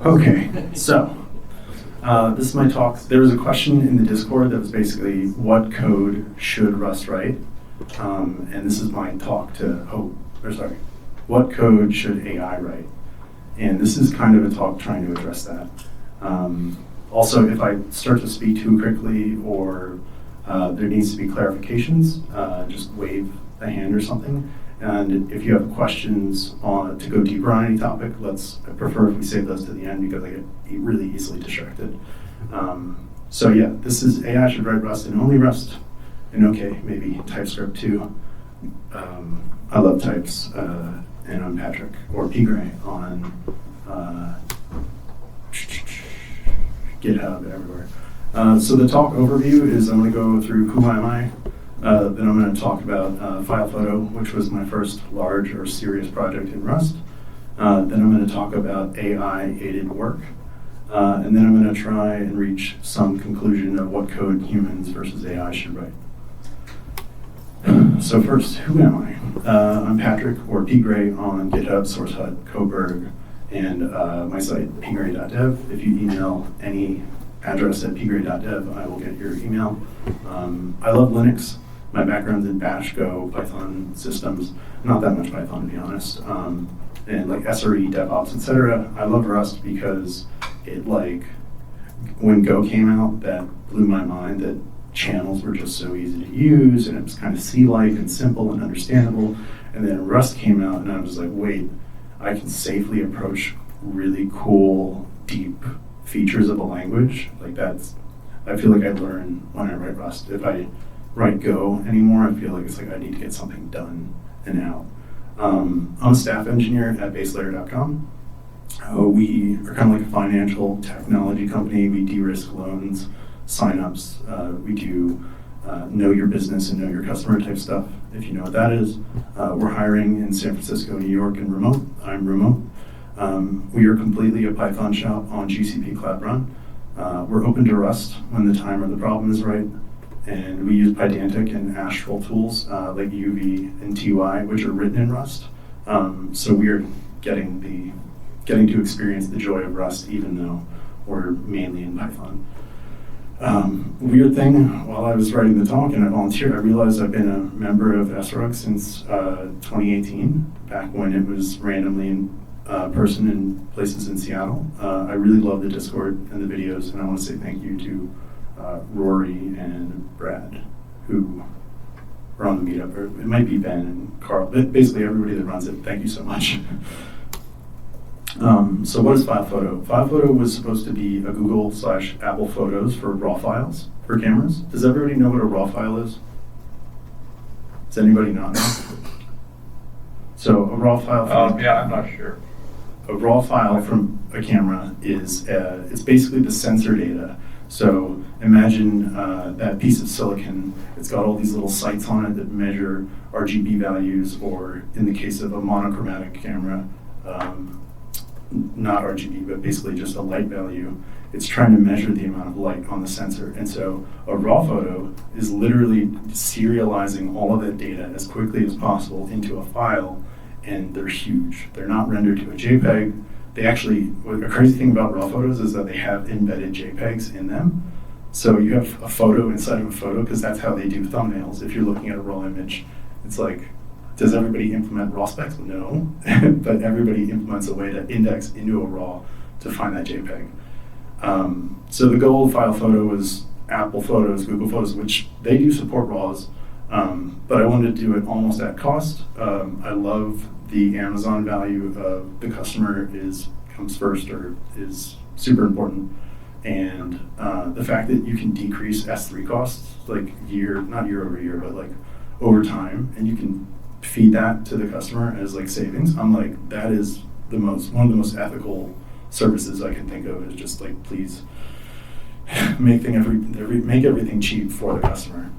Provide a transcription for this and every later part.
Okay, so this is my talk. There was a question in the Discord that was basically, what code should Rust write? And this is my talk to what code should AI write? And this is kind of a talk trying to address that. Also, if I start to speak too quickly or there needs to be clarifications, just wave a hand or something. And if you have questions to go deeper on any topic, I prefer if we save those to the end because I get really easily distracted. So yeah, this is AI should write Rust and only Rust, and okay, maybe TypeScript too. I love types, and I'm Patrick, or P. Gray on GitHub, everywhere. So the talk overview is I'm going to go through who am I, then I'm going to talk about File Photo, which was my first large or serious project in Rust. Then I'm going to talk about AI-aided work. And then I'm going to try and reach some conclusion of what code humans versus AI should write. So first, who am I? I'm Patrick, or P. Gray on GitHub, SourceHut, Coburg, and my site, pgray.dev. If you email any address at pgray.dev, I will get your email. I love Linux. My background's in Bash, Go, Python systems. Not that much Python, to be honest. And like SRE, DevOps, etc. I love Rust because it when Go came out, that blew my mind that channels were just so easy to use and it was kind of C-like and simple and understandable. And then Rust came out and I was like, wait, I can safely approach really cool, deep features of a language. I feel like I learn when I write Rust. If I write Go anymore, I feel like it's like I need to get something done and out. I'm a staff engineer at baselayer.com. We are kind of like a financial technology company. We de-risk loans, signups. We do know your business and know your customer type stuff, if you know what that is. We're hiring in San Francisco, New York, and remote. I'm remote. We are completely a Python shop on GCP Cloud Run. We're open to Rust when the time or the problem is right. And we use Pydantic and Astral tools like UV and TY, which are written in Rust. So we are getting to experience the joy of Rust, even though we're mainly in Python. Weird thing, while I was writing the talk and I volunteered, I realized I've been a member of SRUG since 2018, back when it was randomly in person in places in Seattle. I really love the Discord and the videos, and I want to say thank you to Rory and Brad, who are on the meetup, or it might be Ben and Carl, but basically everybody that runs it, thank you so much. So what is File Photo? File Photo was supposed to be a Google/Apple Photos for RAW files for cameras. Does everybody know what a RAW file is? Does anybody not know? So a RAW file. Yeah, I'm not sure. A RAW file from a camera is it's basically the sensor data. So imagine that piece of silicon. It's got all these little sights on it that measure RGB values, or in the case of a monochromatic camera, not RGB, but basically just a light value. It's trying to measure the amount of light on the sensor. And so a RAW photo is literally serializing all of that data as quickly as possible into a file, and they're huge. They're not rendered to a JPEG. They actually, a crazy thing about RAW photos is that they have embedded JPEGs in them. So you have a photo inside of a photo, because that's how they do thumbnails. If you're looking at a RAW image, it's like, does everybody implement RAW specs? No, but everybody implements a way to index into a RAW to find that JPEG. So the goal of File Photo was Apple Photos, Google Photos, which they do support RAWs, but I wanted to do it almost at cost. I love the Amazon value of the customer comes first, or is super important. And the fact that you can decrease S3 costs, like not year over year, but like over time, and you can feed that to the customer as like savings. I'm like, that is one of the most ethical services I can think of, is just like, please make everything cheap for the customer.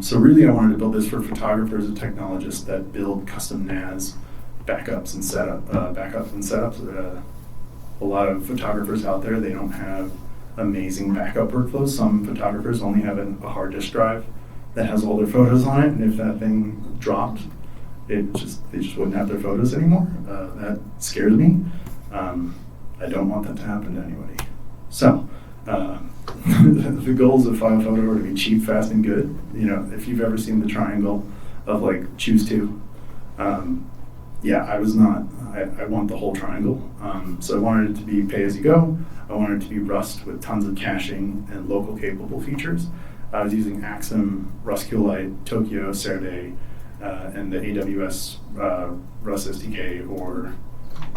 So really I wanted to build this for photographers and technologists that build custom NAS backups and setups. A lot of photographers out there, they don't have amazing backup workflows. Some photographers only have a hard disk drive that has all their photos on it, and if that thing dropped, they just wouldn't have their photos anymore. That scares me. I don't want that to happen to anybody. So, the goals of File Photo are to be cheap, fast, and good. You know, if you've ever seen the triangle of like choose two, yeah, I was not. I want the whole triangle. So I wanted it to be pay as you go. I wanted it to be Rust with tons of caching and local capable features. I was using Axum, Rust QLite, Tokyo, Cerde, and the AWS Rust SDK, or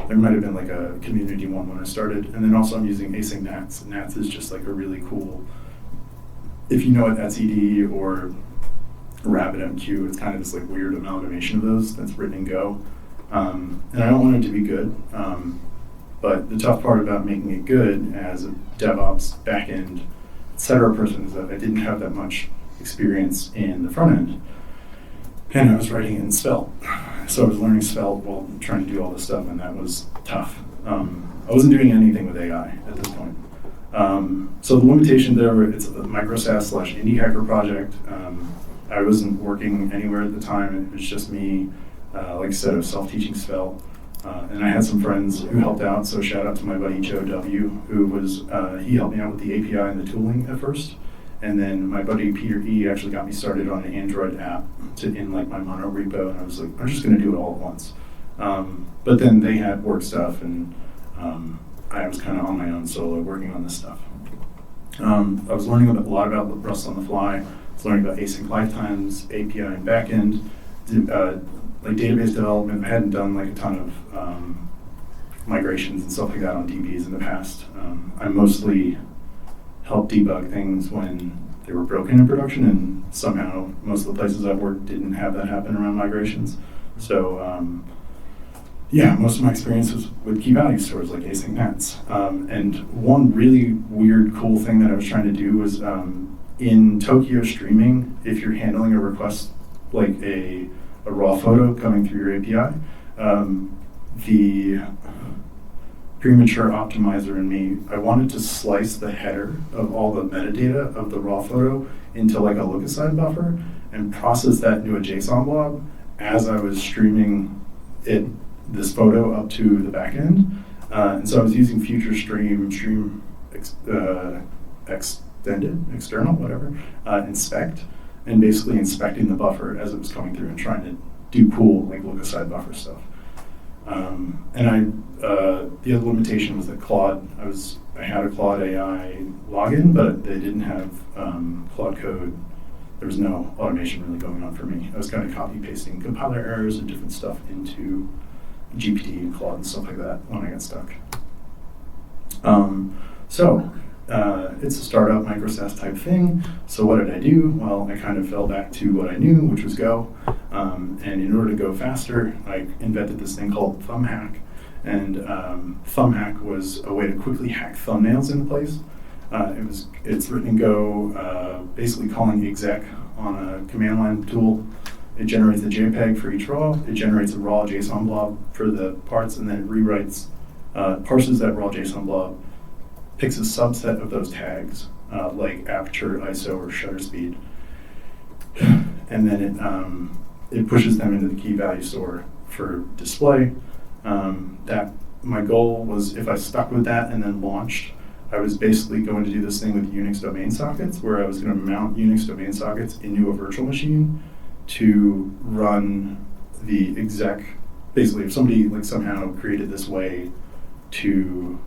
there might have been like a community one when I started. And then also I'm using async Nats. Nats is just like a really cool, if you know what etcd or RabbitMQ, it's kind of this like weird amalgamation of those that's written in Go. And I don't want it to be good, but the tough part about making it good as a DevOps, backend, etc. person is that I didn't have that much experience in the front end. And I was writing it in Svelte. So I was learning Svelte while trying to do all this stuff, and that was tough. I wasn't doing anything with AI at this point. So the limitation there, it's a micro-SaaS / indie hacker project. I wasn't working anywhere at the time. It was just me, like I said, I was self-teaching Svelte. And I had some friends who helped out, so shout out to my buddy Joe W., who was, he helped me out with the API and the tooling at first. And then my buddy Peter E. actually got me started on an Android app in like my mono repo, and I was like, I'm just going to do it all at once. But then they had work stuff, and I was kind of on my own solo working on this stuff. I was learning a lot about Rust on the fly. I was learning about async lifetimes, API and backend, like database development. I hadn't done like a ton of migrations and stuff like that on DBs in the past. I mostly helped debug things when they were broken in production, and somehow most of the places I've worked didn't have that happen around migrations. So yeah, most of my experience was with key value stores like async Nats. And one really weird, cool thing that I was trying to do was in Tokyo streaming, if you're handling a request like a raw photo coming through your API, the premature optimizer in me, I wanted to slice the header of all the metadata of the raw photo into like a look-aside buffer and process that into a JSON blob as I was streaming this photo up to the back end. And so I was using future stream external, whatever, inspect, and basically inspecting the buffer as it was coming through and trying to do cool like look-aside buffer stuff. And the other limitation was that Claude, I had a Claude AI login, but they didn't have Claude code. There was no automation really going on for me. I was kind of copy pasting compiler errors and different stuff into GPT and Claude and stuff like that when I got stuck. It's a startup micro SaaS type thing. So what did I do? Well, I kind of fell back to what I knew, which was Go. And in order to go faster, I invented this thing called Thumbhack. And Thumbhack was a way to quickly hack thumbnails into place. It's written in Go, basically calling exec on a command line tool. It generates a JPEG for each raw. It generates a raw JSON blob for the parts, and then it rewrites, parses that raw JSON blob, picks a subset of those tags, like aperture, ISO, or shutter speed, and then it pushes them into the key value store for display. That my goal was, if I stuck with that and then launched, I was basically going to do this thing with Unix domain sockets, where I was going to mount Unix domain sockets into a virtual machine to run the exec. Basically, if somebody like somehow created this way to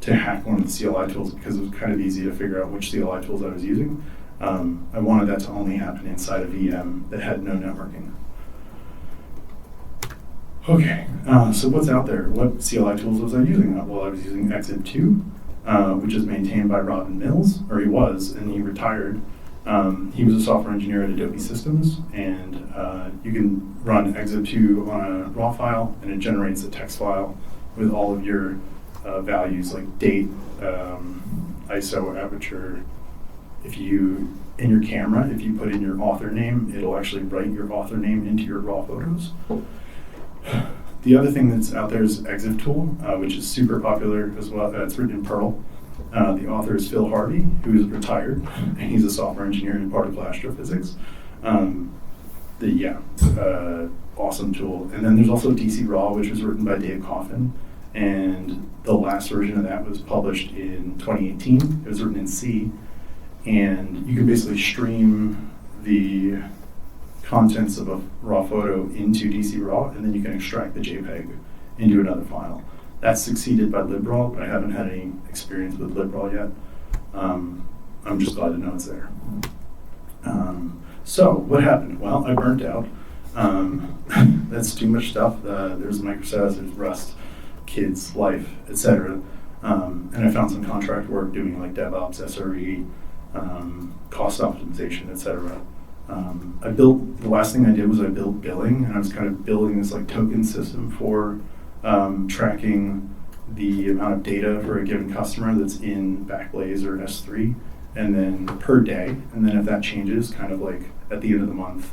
hack one of the CLI tools, because it was kind of easy to figure out which CLI tools I was using, I wanted that to only happen inside a VM that had no networking. Okay, so what's out there? What CLI tools was I using? Well, I was using Exib2, which is maintained by Robin Mills, or he was, and he retired. He was a software engineer at Adobe Systems, and you can run Exib2 on a raw file, and it generates a text file with all of your values like date, ISO, aperture. In your camera, if you put in your author name, it'll actually write your author name into your raw photos. The other thing that's out there is Exif Tool, which is super popular as well. It's written in Perl. The author is Phil Harvey, who is retired, and he's a software engineer in particle astrophysics. Awesome tool. And then there's also DC Raw, which was written by Dave Coffin, and the last version of that was published in 2018. It was written in C, and you can basically stream the contents of a raw photo into DC RAW, and then you can extract the JPEG into another file. That's succeeded by LibRaw, but I haven't had any experience with LibRaw yet. I'm just glad to know it's there. So what happened? Well, I burnt out. That's too much stuff. There's microservices, there's Rust, kids, life, etc. And I found some contract work doing like DevOps, SRE, cost optimization, etc. The last thing I did was I built billing, and I was kind of building this like token system for tracking the amount of data for a given customer that's in Backblaze or S3, and then per day, and then if that changes, kind of like at the end of the month,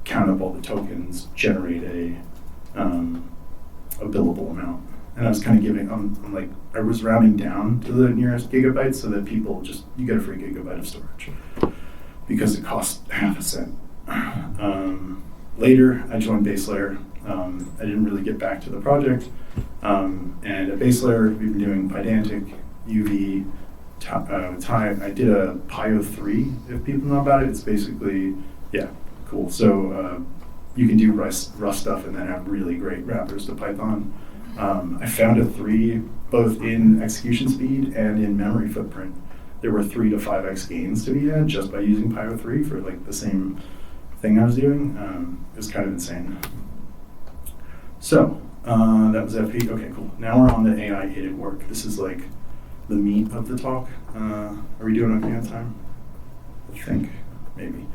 count up all the tokens, generate a billable amount. And I was kind of giving, I was rounding down to the nearest gigabyte so that people you get a free gigabyte of storage because it costs half a cent. Later, I joined Baselayer. I didn't really get back to the project. And at Baselayer, we've been doing Pydantic, UV, I did a Pyo3, if people know about it. It's basically, yeah, cool. So you can do Rust stuff and then have really great wrappers to Python. I found a 3 both in execution speed and in memory footprint. There were 3 to 5x gains to be had just by using Pyo3 for like the same thing I was doing. It was kind of insane. So that was FP. Okay, cool. Now we're on the AI aided work. This is like the meat of the talk. Are we doing okay on time? I think, maybe.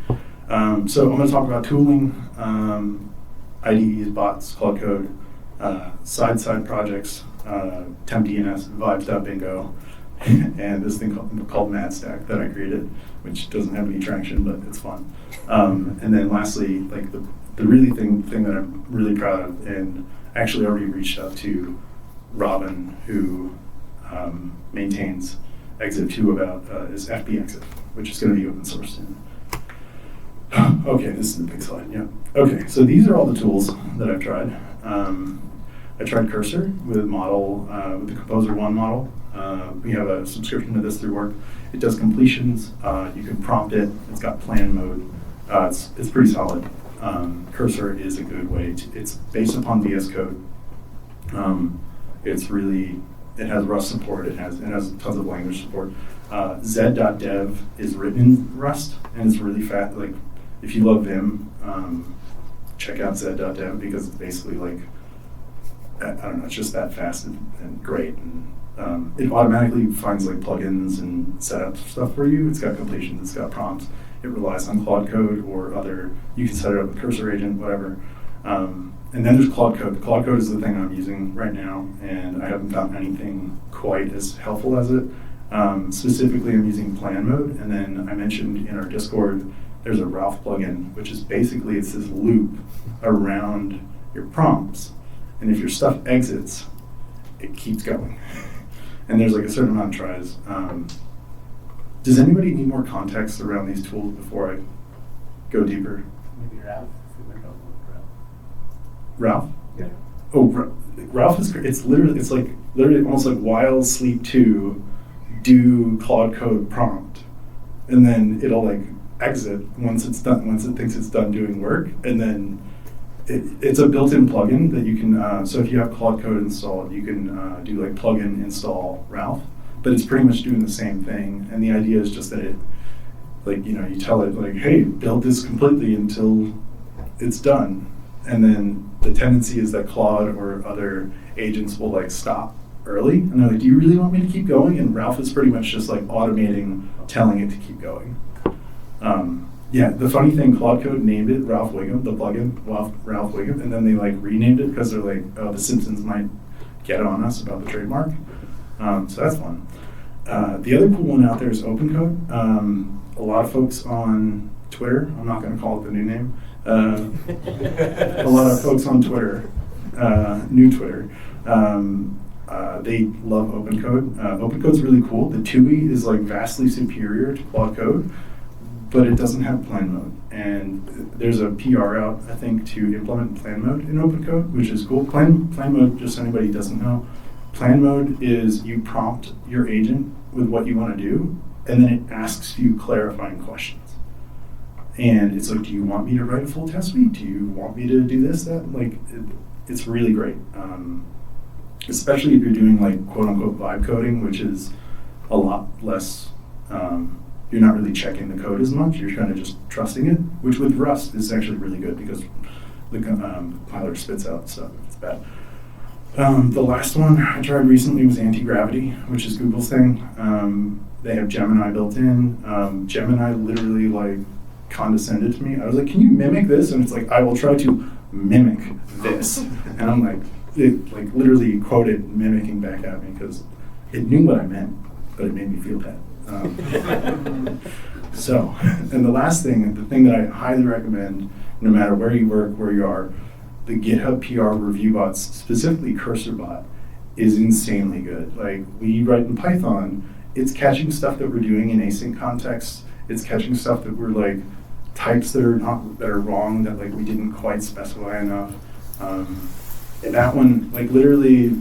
So I'm going to talk about tooling, IDEs, bots, Cloud Code, side projects, temp DNS, vibes.bingo, and this thing called MadStack that I created, which doesn't have any traction, but it's fun. And then lastly, like the really thing that I'm really proud of, and actually already reached out to Robin, who maintains Exif 2 about, is Fpexif, which is going to be open source soon. Okay, this is the big slide, yeah. Okay, so these are all the tools that I've tried. I tried Cursor with model, with the Composer 1 model. We have a subscription to this through work. It does completions. You can prompt it. It's got plan mode. It's pretty solid. Cursor is a good way to, it's based upon VS Code. It has Rust support. It has tons of language support. Z.dev is written in Rust, and it's really fast. Like, if you love Vim, check out Z.dev because it's basically like, I don't know, it's just that fast and great. And it automatically finds like plugins and setup stuff for you. It's got completions, it's got prompts. It relies on Cloud Code or other, you can set it up with Cursor Agent, whatever. And then there's Cloud Code. Cloud Code is the thing I'm using right now, and I haven't found anything quite as helpful as it. Specifically, I'm using plan mode, and then I mentioned in our Discord, there's a Ralph plugin, which is basically, it's this loop around your prompts. And if your stuff exits, it keeps going. And there's like a certain amount of tries. Does anybody need more context around these tools before I go deeper? Maybe Ralph. Ralph? Yeah. Oh, Ralph is great. It's literally almost like while sleep 2, do Cloud Code prompt, and then it'll like exit once it's done. Once it thinks it's done doing work, and then it's a built-in plugin that you can. So if you have Cloud Code installed, you can do like plugin install Ralph, but it's pretty much doing the same thing. And the idea is just that it, like, you know, you tell it like, hey, build this completely until it's done. And then the tendency is that Claude or other agents will like stop early, and they're like, do you really want me to keep going? And Ralph is pretty much just like automating, telling it to keep going. Yeah, the funny thing, Cloud Code named it Ralph Wiggum, the plugin, Ralph Wiggum, and then they like renamed it because they're like, oh, the Simpsons might get on us about the trademark. So that's fun. The other cool one out there is OpenCode. A lot of folks on Twitter, I'm not going to call it the new name, a lot of folks on Twitter, new Twitter, they love OpenCode. OpenCode's really cool. The TUI is like vastly superior to Cloud Code, but it doesn't have plan mode. And there's a PR out, I think, to implement plan mode in OpenCode, which is cool. Plan mode, just so anybody doesn't know, Plan mode is you prompt your agent with what you want to do, and then it asks you clarifying questions. And it's like, do you want me to write a full test suite? Do you want me to do this, that? Like, it's really great. Especially if you're doing like quote unquote vibe coding, which is a lot less, you're not really checking the code as much, you're kind of just trusting it, which with Rust is actually really good because the compiler spits out stuff if it's bad. The last one I tried recently was anti-gravity, which is Google's thing. They have Gemini built in. Gemini literally like condescended to me. I was like, can you mimic this? And it's like, I will try to mimic this. And I'm like, it like literally quoted mimicking back at me because it knew what I meant, but it made me feel bad. So, and the last thing, the thing that I highly recommend, no matter where you work, where you are, the GitHub PR review bots, specifically CursorBot, is insanely good. Like, we write in Python, it's catching stuff that we're doing in async context. It's catching stuff that we're like types that are wrong, that like we didn't quite specify enough. And that one, like literally,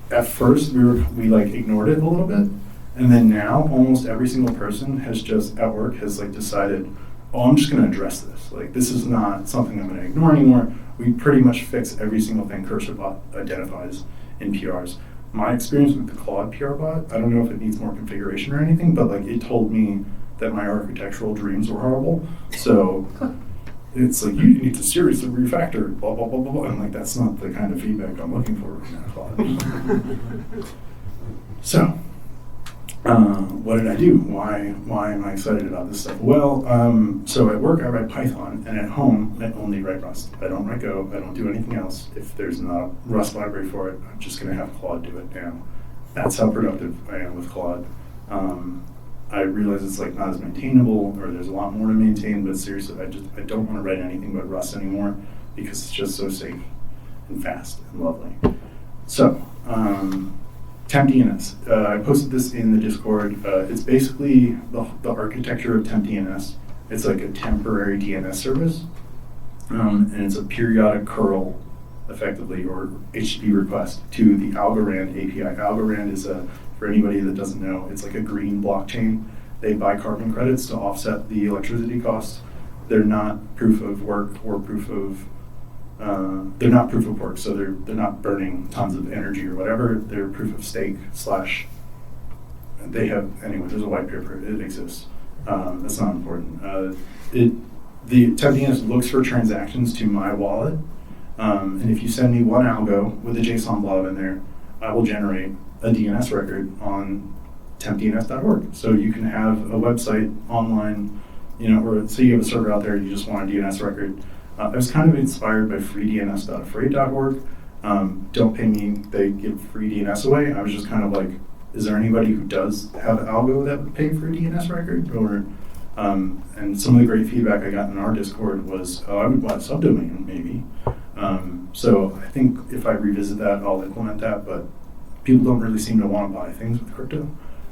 at first we like ignored it a little bit, and then now almost every single person has just at work has like decided, oh, I'm just going to address this. Like, this is not something I'm going to ignore anymore. We pretty much fix every single thing CursorBot identifies in PRs. My experience with the Claude PR bot, I don't know if it needs more configuration or anything, but like it told me that my architectural dreams were horrible. So it's like, you need to seriously refactor, blah, blah, blah, blah, blah. And like, that's not the kind of feedback I'm looking for in Claude. So, what did I do? Why am I excited about this stuff? Well, so at work I write Python, and at home I only write Rust. I don't write Go, I don't do anything else. If there's not a Rust library for it, I'm just gonna have Claude do it now. That's how productive I am with Claude. I realize it's like not as maintainable, or there's a lot more to maintain, but seriously, I don't wanna write anything but Rust anymore because it's just so safe and fast and lovely. So, TempDNS. I posted this in the Discord. It's basically the architecture of TempDNS. It's like a temporary DNS service, and it's a periodic curl, effectively, or HTTP request to the Algorand API. Algorand is for anybody that doesn't know, it's like a green blockchain. They buy carbon credits to offset the electricity costs. They're not proof of work or proof of they're not proof of work, so they're not burning tons of energy or whatever. They're proof of stake / they have, anyway, there's a white paper, it exists. That's not important. The TempDNS looks for transactions to my wallet, and if you send me one algo with a JSON blob in there, I will generate a DNS record on tempdns.org. So you can have a website online, or say you have a server out there, you just want a DNS record. I was kind of inspired by freedns.afraid.org. Don't pay me, they give free DNS away. I was just kind of like, is there anybody who does have algo that would pay for a DNS record? Or, and some of the great feedback I got in our Discord was, I would buy a subdomain maybe. So I think if I revisit that, I'll implement that, but people don't really seem to want to buy things with crypto.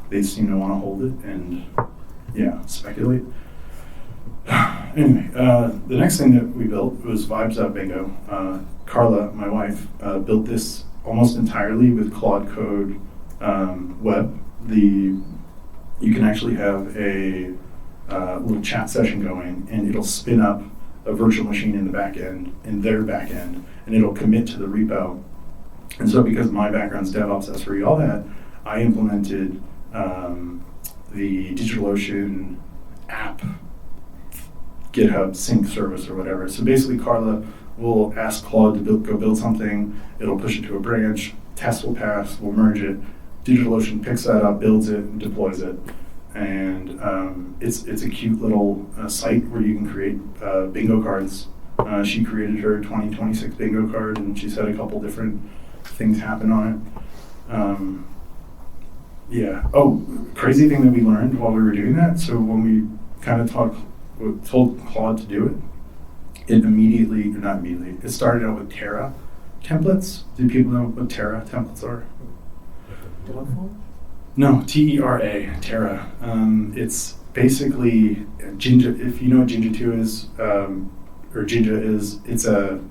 They seem to want to hold it and, speculate. Anyway, the next thing that we built was Vibes.bingo. Carla, my wife, built this almost entirely with Claude Code web. You can actually have a little chat session going, and it'll spin up a virtual machine in the back end, in their back end, and it'll commit to the repo. And so because my background's DevOps, SRE, all that, I implemented the DigitalOcean app GitHub sync service or whatever. So basically Carla will ask Claude to go build something, it'll push it to a branch, test will pass, we'll merge it, DigitalOcean picks that up, builds it, and deploys it. And it's a cute little site where you can create bingo cards. She created her 2026 bingo card, and she's had a couple different things happen on it. Oh, crazy thing that we learned while we were doing that. So when we kind of told Claude to do it, it started out with Terra templates. Do people know what Terra templates are? No, T-E-R-A, Terra. It's basically Jinja. If you know what Jinja 2 is, or Jinja is, it's a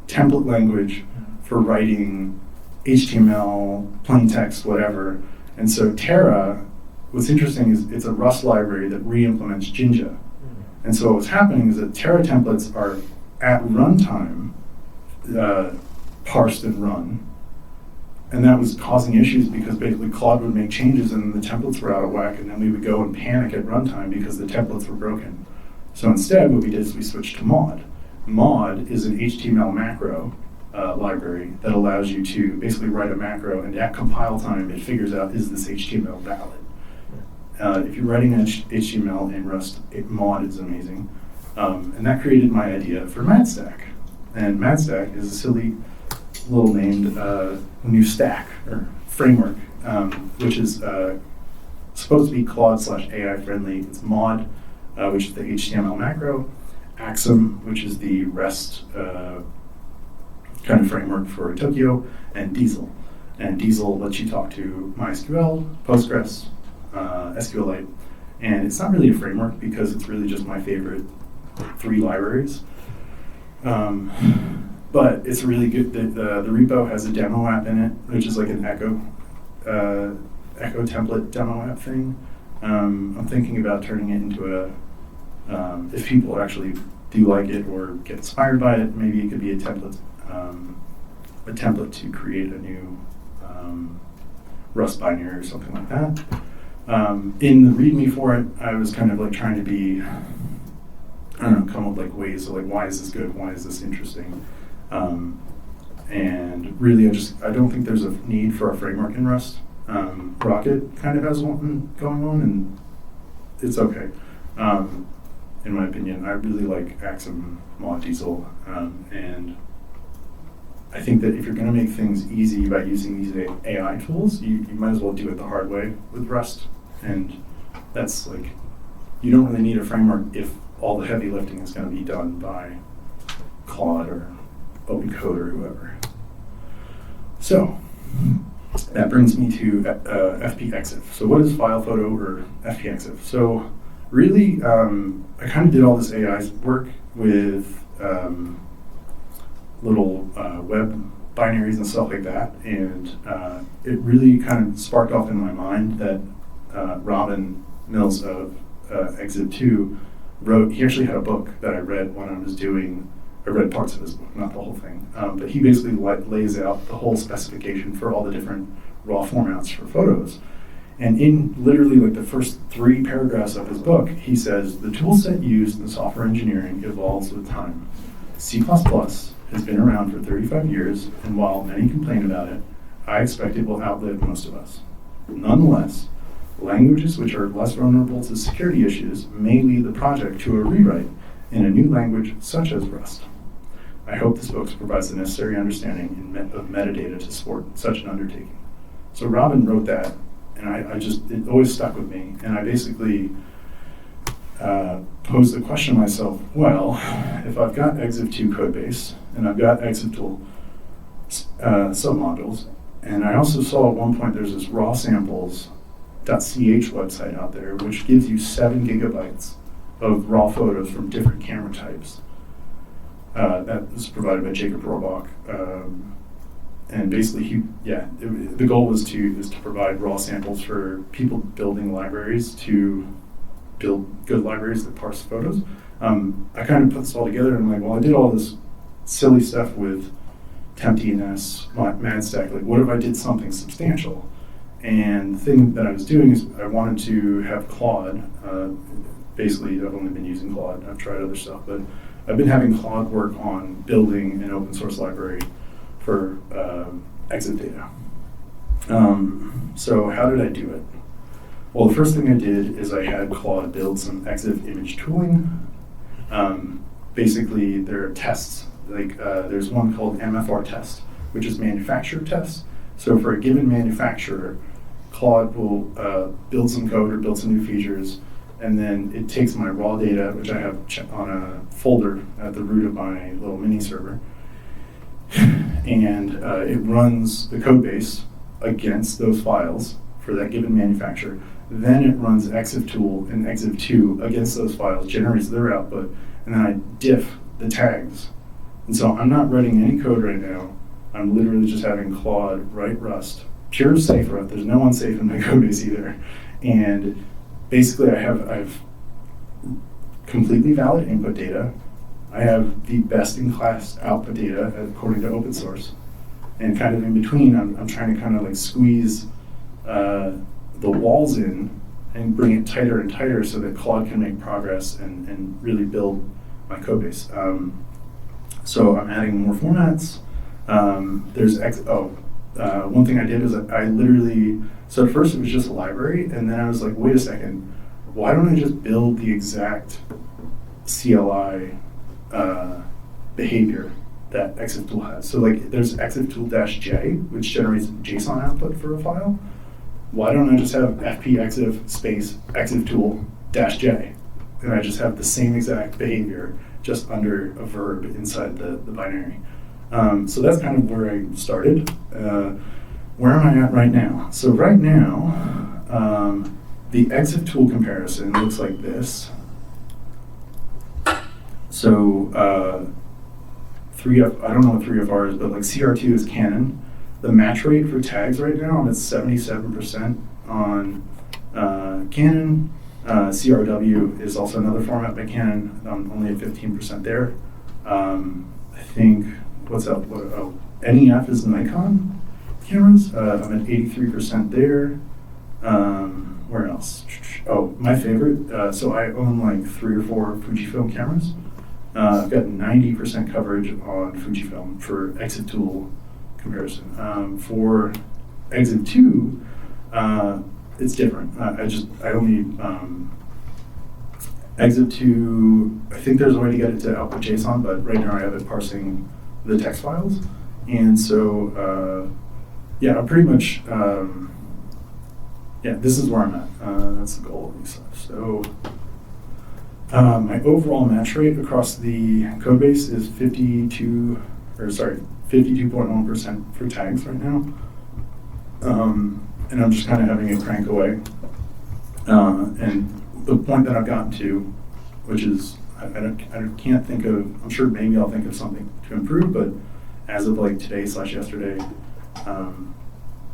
template language for writing HTML, plain text, whatever. And so Terra, what's interesting is it's a Rust library that re-implements Jinja. And so what's happening is that Terra templates are at runtime parsed and run. And that was causing issues because basically Claude would make changes and the templates were out of whack, and then we would go and panic at runtime because the templates were broken. So instead, what we did is we switched to Mod. Mod is an HTML macro library that allows you to basically write a macro, and at compile time, it figures out, is this HTML valid? If you're writing HTML in Rust, Mod is amazing. And that created my idea for MadStack. And MadStack is a silly little named new stack or framework, which is supposed to be Claude/AI friendly. It's Mod, which is the HTML macro, Axum, which is the REST kind of framework for Tokyo, and Diesel. And Diesel lets you talk to MySQL, Postgres, SQLite, and it's not really a framework because it's really just my favorite 3 libraries. But it's really good. The repo has a demo app in it, which is like an Echo template demo app thing. I'm thinking about turning it into if people actually do like it or get inspired by it, maybe it could be a template to create a new Rust binary or something like that. In the README for it, I was kind of like trying to be, I don't know, come up with like ways of like, why is this good? Why is this interesting? And really, I don't think there's a need for a framework in Rust. Rocket kind of has one going on, and it's okay. In my opinion, I really like Axum, Mod, Diesel, and I think that if you're going to make things easy by using these AI tools, you might as well do it the hard way with Rust. And that's like, you don't really need a framework if all the heavy lifting is going to be done by Claude or OpenCode or whoever. So that brings me to Fpexif. So what is file photo or Fpexif? So really, I kind of did all this AI work with little web binaries and stuff like that, and it really kind of sparked off in my mind that Robin Mills of Exib2 wrote. He actually had a book that I read when I was doing. I read parts of his book, not the whole thing, but he basically lays out the whole specification for all the different raw formats for photos. And in literally like the first 3 paragraphs of his book, he says, the tool set used in software engineering evolves with time. C++ has been around for 35 years, and while many complain about it, I expect it will outlive most of us. Nonetheless, languages which are less vulnerable to security issues may lead the project to a rewrite in a new language such as Rust. I hope this book provides the necessary understanding of metadata to support such an undertaking. So Robin wrote that, and it always stuck with me, and I basically posed the question to myself, well, if I've got Exib2 codebase, and I've got Exib2 submodules, and I also saw at one point there's this raw samples.ch website out there, which gives you 7 gigabytes of raw photos from different camera types. That was provided by Jacob Rohrbach. And basically, the goal was to provide raw samples for people building libraries to build good libraries that parse photos. I kind of put this all together, and I'm like, well, I did all this silly stuff with TempDNS, MadStack. Like, what if I did something substantial? And the thing that I was doing is I wanted to have Claude. Basically, I've only been using Claude. I've tried other stuff, but I've been having Claude work on building an open source library for exit data. So how did I do it? Well, the first thing I did is I had Claude build some EXIF image tooling. Basically, there are tests. Like there's one called MFR test, which is manufacturer test. So for a given manufacturer, Claude will build some code or build some new features, and then it takes my raw data, which I have on a folder at the root of my little mini server, and it runs the code base against those files for that given manufacturer. Then it runs EXIF2 and EXIF2 against those files, generates their output, and then I diff the tags. And so I'm not writing any code right now. I'm literally just having Claude write Rust, pure safe Rust. There's no unsafe in my code base either. And basically I have completely valid input data. I have the best in class output data according to open source. And kind of in between, I'm trying to kind of like squeeze the walls in and bring it tighter and tighter so that Claude can make progress and really build my code base. So I'm adding more formats. One thing I did is I literally, so at first it was just a library, and then I was like, wait a second, why don't I just build the exact CLI behavior that exif tool has? So like there's exif tool-j, which generates JSON output for a file. Why don't I just have fpexif space exif tool-j? And I just have the same exact behavior just under a verb inside the binary. So that's kind of where I started. Where am I at right now? So right now, the exif tool comparison looks like this. So 3F, I don't know what 3FR is, but like CR2 is canon. The match rate for tags right now, I'm at 77% on canon. CRW is also another format by canon. I'm only at 15% there. I think, what's up? NEF is Nikon cameras. I'm at 83% there. Where else? Oh, my favorite. So I own like 3 or 4 Fujifilm cameras. I've got 90% coverage on Fujifilm for exif tool comparison. For exif 2, it's different. I only exif 2. I think there's a way to get it to output JSON, but right now I have it parsing the text files, and so yeah, I'm pretty much yeah. This is where I'm at. That's the goal of these stuff. So my overall match rate across the code base is 52.1% for tags right now. And I'm just kind of having it crank away. And the point that I've gotten to, which is, I can't think of, I'm sure maybe I'll think of something to improve, but as of like today/yesterday,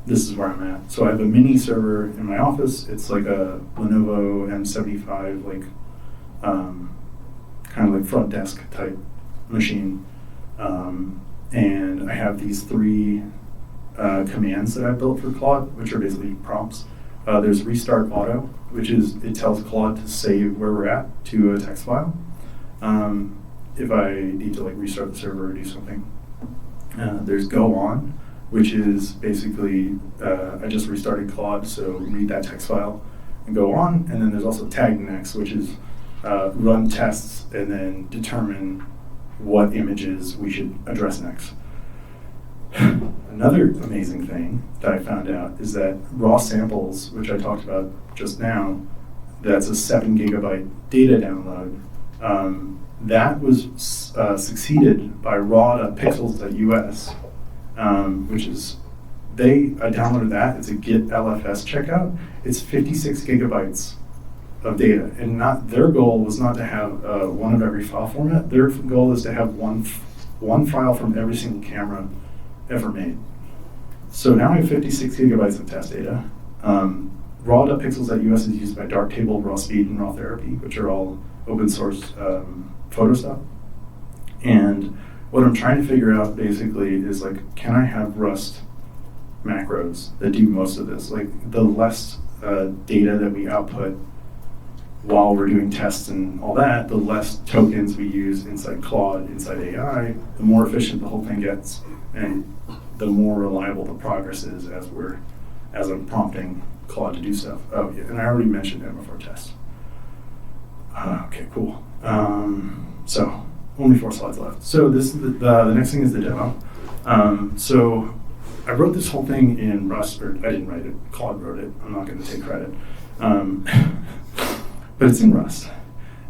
this is where I'm at. So I have a mini server in my office. It's like a Lenovo M75, like kind of like front desk type machine. And I have these 3 commands that I built for Claude, which are basically prompts. There's restart auto, which is, it tells Claude to save where we're at to a text file. If I need to like restart the server or do something. There's go on, which is basically, I just restarted Claude, so read that text file and go on. And then there's also tag next, which is run tests and then determine what images we should address next. Another amazing thing that I found out is that raw samples, which I talked about just now, that's a 7 gigabyte data download. That was succeeded by raw.pixels.us, which is, I downloaded that. It's a Git LFS checkout. It's 56 gigabytes of data, and their goal was not to have one of every file format. Their goal is to have one file from every single camera ever made. So now I have 56 gigabytes of test data. Raw.pixels.us is used by Darktable, Raw Speed, and Raw Therapy, which are all open source photo stuff. And what I'm trying to figure out basically is like, can I have Rust macros that do most of this? Like the less data that we output while we're doing tests and all that, the less tokens we use inside Claude, inside AI, the more efficient the whole thing gets, and the more reliable the progress is as I'm prompting Claude to do stuff. Oh yeah, and I already mentioned that before tests. Okay, cool. So only 4 slides left. So this is the next thing is the demo. So I wrote this whole thing in Rust, or I didn't write it, Claude wrote it. I'm not going to take credit. But it's in Rust.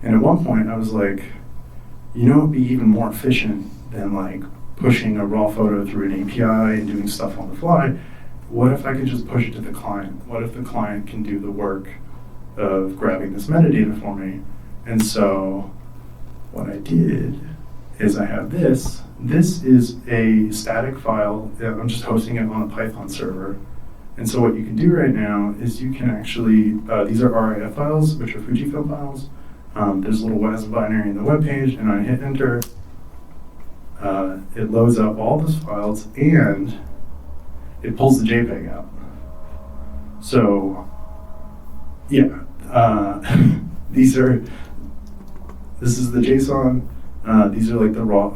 And at one point I was like, you know, it'd be even more efficient than like pushing a raw photo through an API and doing stuff on the fly. What if I could just push it to the client? What if the client can do the work of grabbing this metadata for me? And so what I did is I have this. This is a static file. I'm just hosting it on a Python server. And so what you can do right now is you can actually, these are RIF files, which are Fujifilm files. There's a little WASM binary in the web page, and I hit enter. It loads up all those files, and it pulls the JPEG out. So, yeah, this is the JSON. These are like the raw,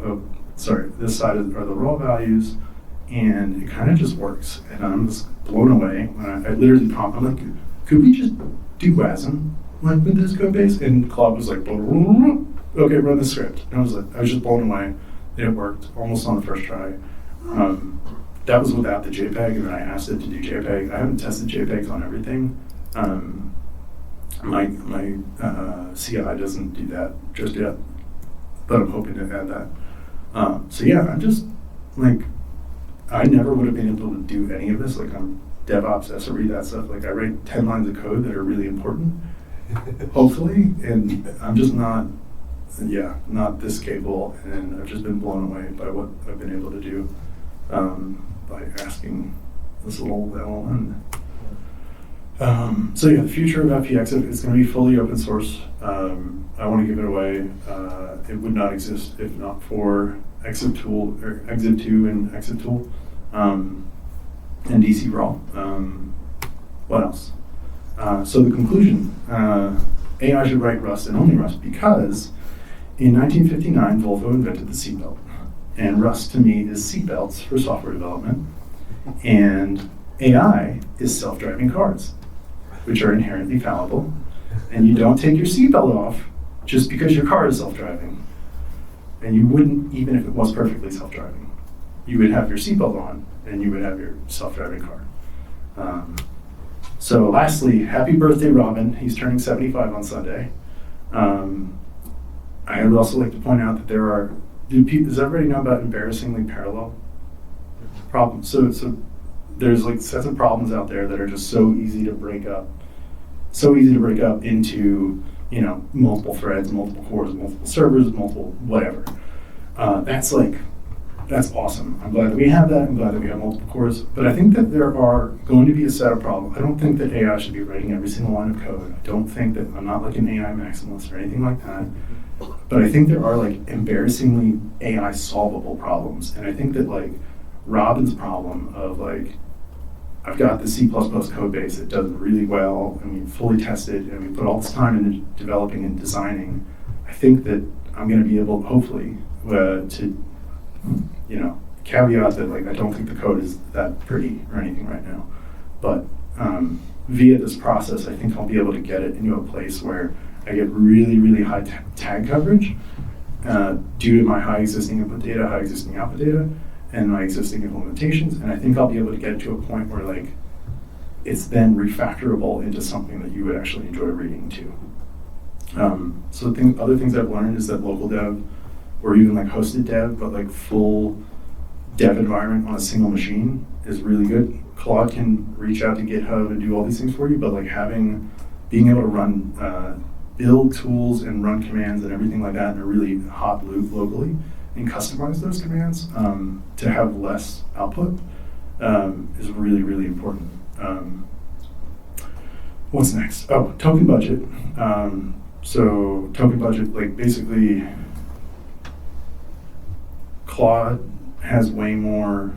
this side are the raw values, and it kind of just works. And I'm just blown away when I literally prompt, I'm like, could we just do WASM like with this code base? And Claude was like, okay, run the script. And I was just blown away. It worked almost on the first try. That was without the JPEG, and then I asked it to do JPEG. I haven't tested JPEGs on everything. My CI doesn't do that just yet, but I'm hoping to add that. So yeah, I'm just like, I never would have been able to do any of this. Like, I'm DevOps, SRE, that stuff. Like, I write 10 lines of code that are really important, hopefully, and I'm just not this capable, and I've just been blown away by what I've been able to do by asking this little LLM. So yeah, the future of Fpexif is going to be fully open source. I want to give it away. It would not exist if not for Exit2 and Exit2 and DC Raw. What else? So the conclusion, AI should write Rust and only Rust because in 1959, Volvo invented the seatbelt. And Rust to me is seatbelts for software development. And AI is self-driving cars, which are inherently fallible. And you don't take your seatbelt off just because your car is self-driving. And you wouldn't, even if it was perfectly self-driving. You would have your seatbelt on, and you would have your self-driving car. So lastly, happy birthday, Robin. He's turning 75 on Sunday. I would also like to point out that there are, does everybody know about embarrassingly parallel problems? So there's like sets of problems out there that are just so easy to break up into, multiple threads, multiple cores, multiple servers, multiple whatever. That's awesome. I'm glad that we have that. I'm glad that we have multiple cores. But I think that there are going to be a set of problems. I don't think that AI should be writing every single line of code. I don't think that, I'm not like an AI maximalist or anything like that. But I think there are like embarrassingly AI solvable problems. And I think that like Robin's problem of like, I've got the C++ code base that does really well, and we fully tested, and we put all this time into developing and designing. I think that I'm going to be able, hopefully, to, caveat that like I don't think the code is that pretty or anything right now, but via this process, I think I'll be able to get it into a place where I get really, really high tag coverage due to my high existing input data, high existing output data, and my existing implementations, and I think I'll be able to get it to a point where like it's then refactorable into something that you would actually enjoy reading too. So other things I've learned is that local dev, or even like hosted dev, but like full dev environment on a single machine is really good. Claude can reach out to GitHub and do all these things for you, but like being able to run, build tools and run commands and everything like that in a really hot loop locally, and customize those commands to have less output is really, really important. What's next? Oh, token budget. So token budget, like basically Claude has way more,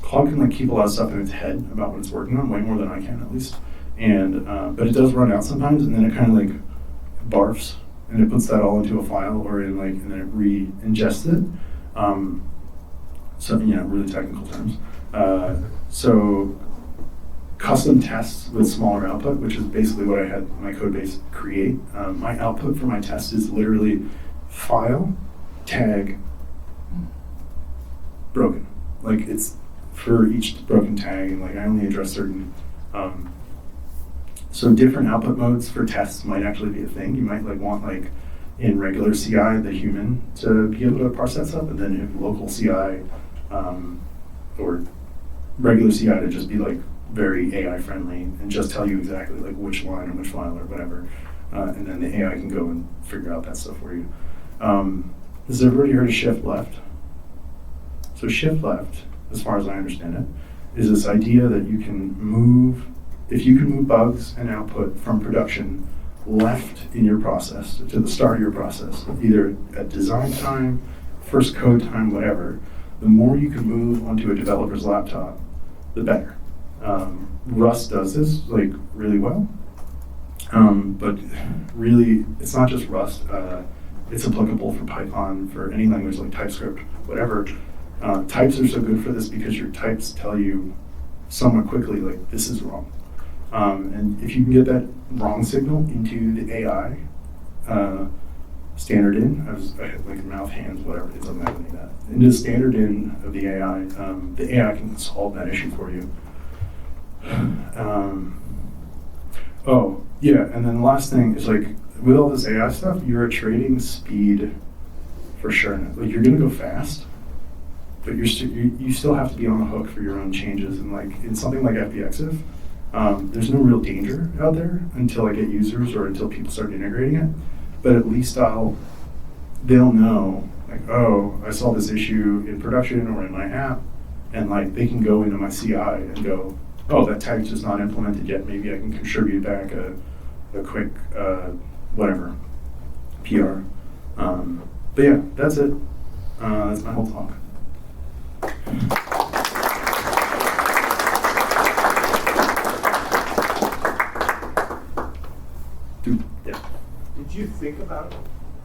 Claude can like keep a lot of stuff in its head about what it's working on, way more than I can at least. And but it does run out sometimes, and then it kind of like barfs, and it puts that all into a file, or and then it re-ingests it. So really technical terms. So custom tests with smaller output, which is basically what I had my code base create. My output for my test is literally file, tag, broken. Like it's for each broken tag, and like I only address certain. So different output modes for tests might actually be a thing. You might like want like in regular CI the human to be able to parse that stuff, and then in local CI or regular CI to just be like very AI friendly and just tell you exactly like which line or which file or whatever, and then the AI can go and figure out that stuff for you. Has everybody heard of shift left? So shift left, as far as I understand it, is this idea that you can move, if you can move bugs and output from production left in your process to the start of your process, either at design time, first code time, whatever, the more you can move onto a developer's laptop, the better. Rust does this like really well, but really it's not just Rust. It's applicable for Python, for any language like TypeScript, whatever. Types are so good for this because your types tell you somewhat quickly, like, this is wrong. And if you can get that wrong signal into the AI standard in, I had like mouth, hands, whatever it is, I'm not doing that. Into the standard in of the AI can solve that issue for you. Oh, yeah, and then the last thing is like, with all this AI stuff, you're trading speed for sure. Like, you're gonna go fast, but you still have to be on the hook for your own changes. And like in something like Fpexif, there's no real danger out there until I get users or until people start integrating it. But at least they'll know, like, oh, I saw this issue in production or in my app, and like they can go into my CI and go, oh, that tag's just not implemented yet. Maybe I can contribute back a quick whatever PR. But yeah, that's it. That's my whole talk. Yeah. Did you think about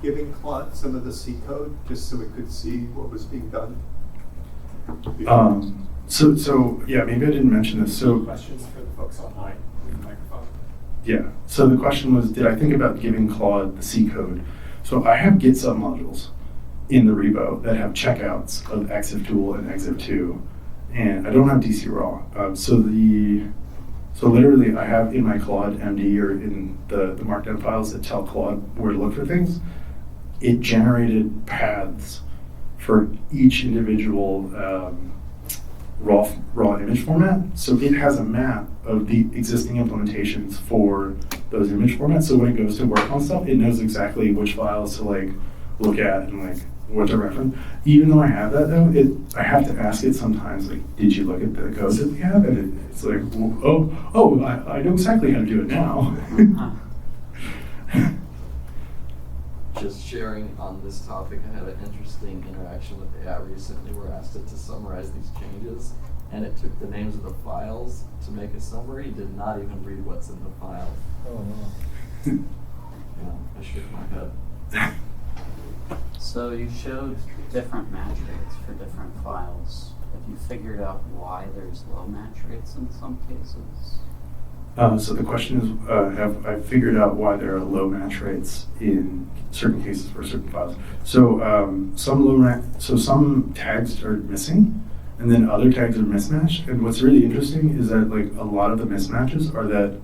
giving Claude some of the C code just so it could see what was being done? So yeah, maybe I didn't mention this. So questions for the folks online with the microphone. Yeah. So the question was, did I think about giving Claude the C code? So I have Git submodules in the repo that have checkouts of exif_tool and exif2, and I don't have DC raw. So literally, I have in my Claude MD or in the Markdown files that tell Claude where to look for things. It generated paths for each individual raw image format. So it has a map of the existing implementations for those image formats. So when it goes to work on stuff, it knows exactly which files to like look at and like what to reference. Even though I have that though, I have to ask it sometimes, like, did you look at the code that we have? And it's like, oh, I know exactly how to do it now. Just sharing on this topic, I had an interesting interaction with AI recently where I asked it to summarize these changes, and it took the names of the files to make a summary, did not even read what's in the file. Oh, no. Yeah, I shook my head. So you showed different match rates for different files. Have you figured out why there's low match rates in some cases? So the question is, have I figured out why there are low match rates in certain cases for certain files? So some tags are missing, and then other tags are mismatched. And what's really interesting is that like a lot of the mismatches are that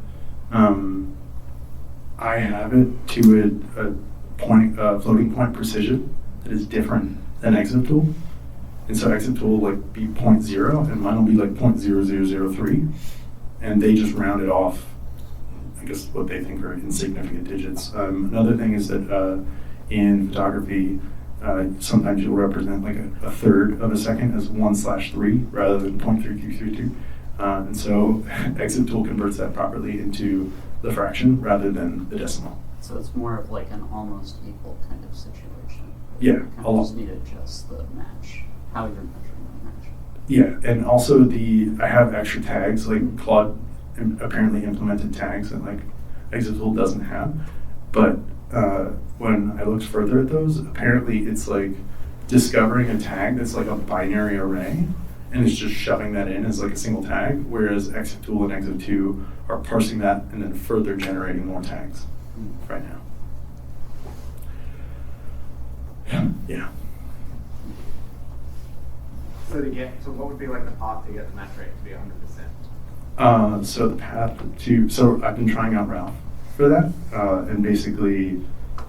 I have it to a floating point precision that is different than exif_tool. And so exif_tool will like be 0.0, and mine will be like 0.0003. And they just round it off, I guess what they think are insignificant digits. Another thing is that in photography, sometimes you'll represent like a third of a second as 1/3 rather than 0.3332. And so exif_tool converts that properly into the fraction rather than the decimal. So it's more of like an almost equal kind of situation. Yeah. You kind of just need to adjust the match, how you're measuring the match. Yeah, and also I have extra tags, like Claude apparently implemented tags that like exif_tool doesn't have. But when I looked further at those, apparently it's like discovering a tag that's like a binary array, and it's just shoving that in as like a single tag, whereas exif_tool and exif2 are parsing that and then further generating more tags right now. Yeah. So what would be like the path to get the match rate to be 100%? So the path so I've been trying out Ralph for that, and basically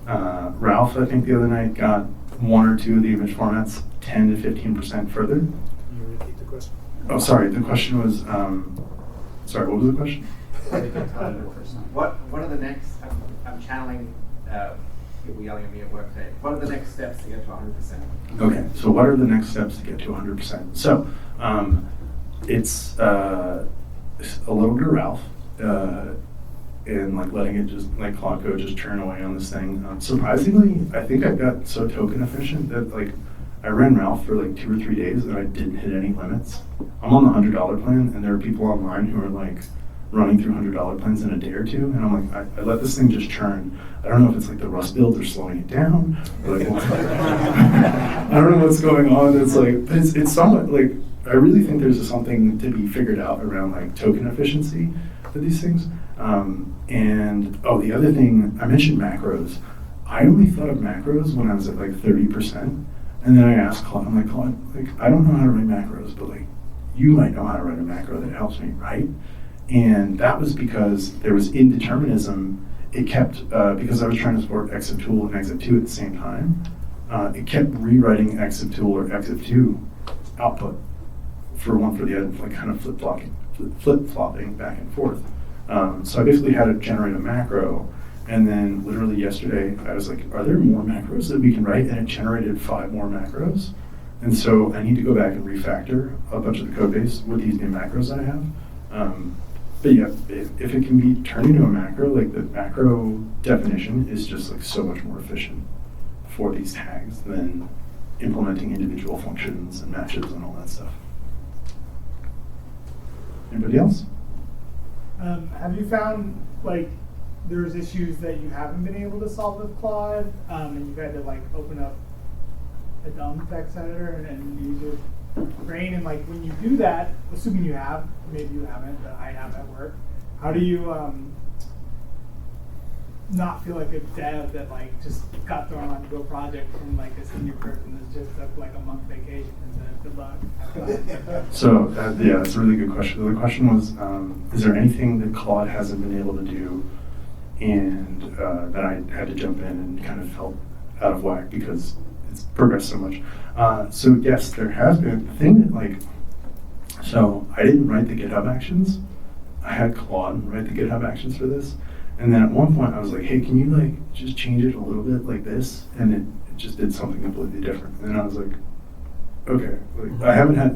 Ralph, I think the other night, got one or two of the image formats 10 to 15% further. Can you repeat the question? Oh, sorry, the question was, sorry, what was the question? What are the next, I'm channeling people yelling at me at work today. What are the next steps to get to 100%? Okay, so what are the next steps to get to 100%? So it's a little bit of Ralph, and like letting it just, like Claude Code just churn away on this thing. Surprisingly, I think I got so token efficient that like I ran Ralph for like 2 or 3 days and I didn't hit any limits. I'm on the $100 plan, and there are people online who are like running through $100 plans in a day or two, and I'm like, I let this thing just churn. I don't know if it's like the Rust builds are slowing it down, or like, I don't know what's going on. It's like, but it's somewhat like, I really think there's something to be figured out around like token efficiency for these things. And the other thing, I mentioned macros. I only thought of macros when I was at like 30%, and then I asked Claude, I'm like, Claude, like, I don't know how to write macros, but like, you might know how to write a macro that helps me, right? And that was because there was indeterminism. It kept, because I was trying to support exif2 and exif2 at the same time, it kept rewriting exif2 or exif2 output for one for the other, like kind of flip-flopping back and forth. So I basically had to generate a macro, and then literally yesterday I was like, are there more macros that we can write? And it generated 5 more macros. And so I need to go back and refactor a bunch of the code base with these new macros that I have. But yeah, if it can be turned into a macro, like the macro definition is just like so much more efficient for these tags than implementing individual functions and matches and all that stuff. Anybody else? Have you found like there's issues that you haven't been able to solve with Claude, and you've had to like open up a dumb text editor and use your brain? And like when you do that, assuming you have, maybe you haven't, but I have at work, how do you not feel like a dev that like just got thrown on to a project from like a senior person that just took like a month vacation and said good luck, have fun? So yeah, it's a really good question. The question was, is there anything that Claude hasn't been able to do and that I had to jump in and kind of felt out of whack because it's progressed so much? So yes, there has been. The thing that like, so I didn't write the GitHub actions. I had Claude write the GitHub actions for this. And then at one point I was like, hey, can you like just change it a little bit like this? And it just did something completely different. And I was like, okay, like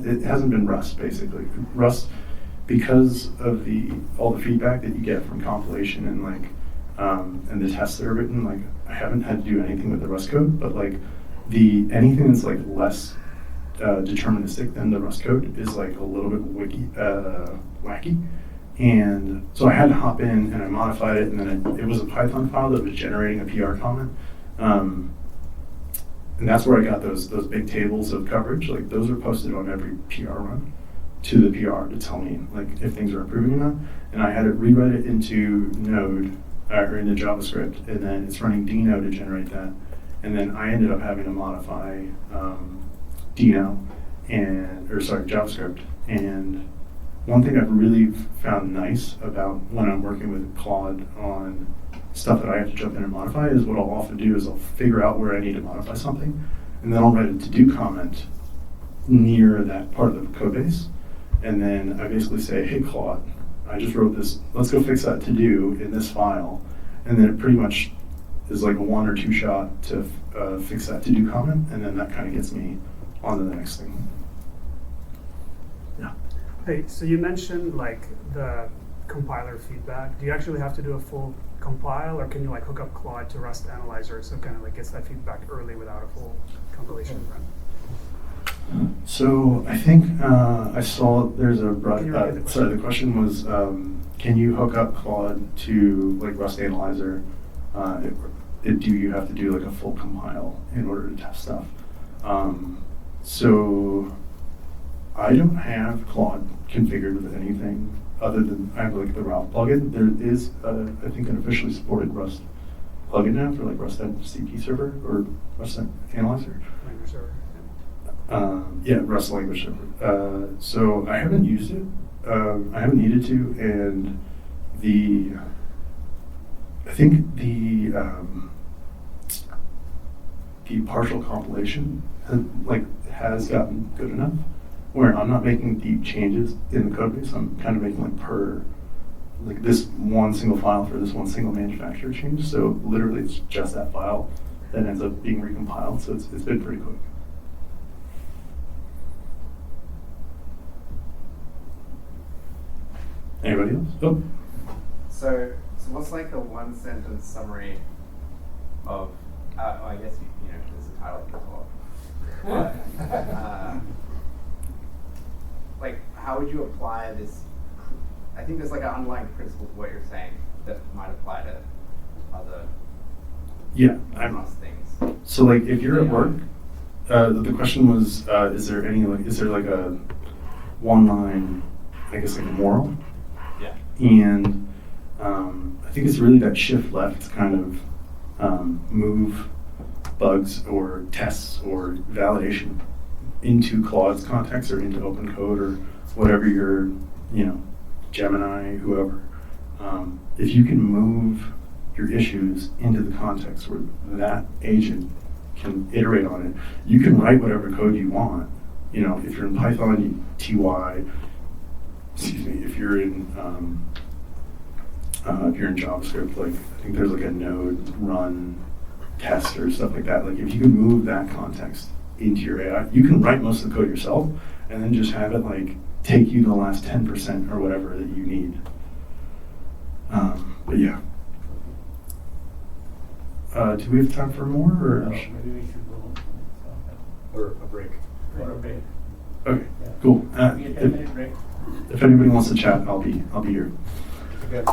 it hasn't been Rust basically. Rust, because of all the feedback that you get from compilation and like, and the tests that are written, like I haven't had to do anything with the Rust code, but like anything that's like less deterministic than the Rust code is like a little bit wacky. And so I had to hop in and I modified it, and then it was a Python file that was generating a PR comment. And that's where I got those big tables of coverage. Like those are posted on every PR run to the PR to tell me like if things are improving or not. And I had to rewrite it into Node or into JavaScript, and then it's running Dino to generate that. And then I ended up having to modify JavaScript. And one thing I've really found nice about when I'm working with Claude on stuff that I have to jump in and modify is what I'll often do is I'll figure out where I need to modify something, and then I'll write a to-do comment near that part of the code base. And then I basically say, hey Claude, I just wrote this, let's go fix that to-do in this file. And then it pretty much is like a 1 or 2 shot to fix that to-do comment, and then that kind of gets me on to the next thing. Yeah. Hey, so you mentioned like the compiler feedback. Do you actually have to do a full compile, or can you like hook up Claude to Rust Analyzer so it kind of like gets that feedback early without a full compilation run? So I think I saw there's a sorry, the question was can you hook up Claude to like Rust Analyzer? Do you have to do like a full compile in order to test stuff? So I don't have Claude configured with anything other than I have like the Ralph plugin. There is I think an officially supported Rust plugin now for like Rust CP server or Rust Analyzer. Language server. Yeah, Rust language server. So I haven't used it. I haven't needed to, and I think the partial compilation has gotten good enough where I'm not making deep changes in the code base. I'm kind of making like per like this one single file for this one single manufacturer changed. So literally it's just that file that ends up being recompiled. So it's been pretty quick. Anybody else? Oh. So what's like the one sentence summary of, I guess, you know, there's a title for the talk. Like, how would you apply this? I think there's like an underlying principle to what you're saying that might apply to other things. So like if you're at work, the question was, is there like a one line, I guess like a moral? Yeah. And I think it's really that shift left kind of move bugs or tests or validation into Claude's context or into open code or whatever your, you know, Gemini, whoever. If you can move your issues into the context where that agent can iterate on it, you can write whatever code you want. You know, if you're in Python, if you're in JavaScript, like I think there's like a node run test or stuff like that. Like if you can move that context into your AI, you can write most of the code yourself and then just have it like take you to the last 10% or whatever that you need. But yeah. Do we have time for more or? Maybe we should go Or a break. or a break. Okay, cool. Maybe a 10-minute break. If anybody wants to chat, I'll be here. Okay.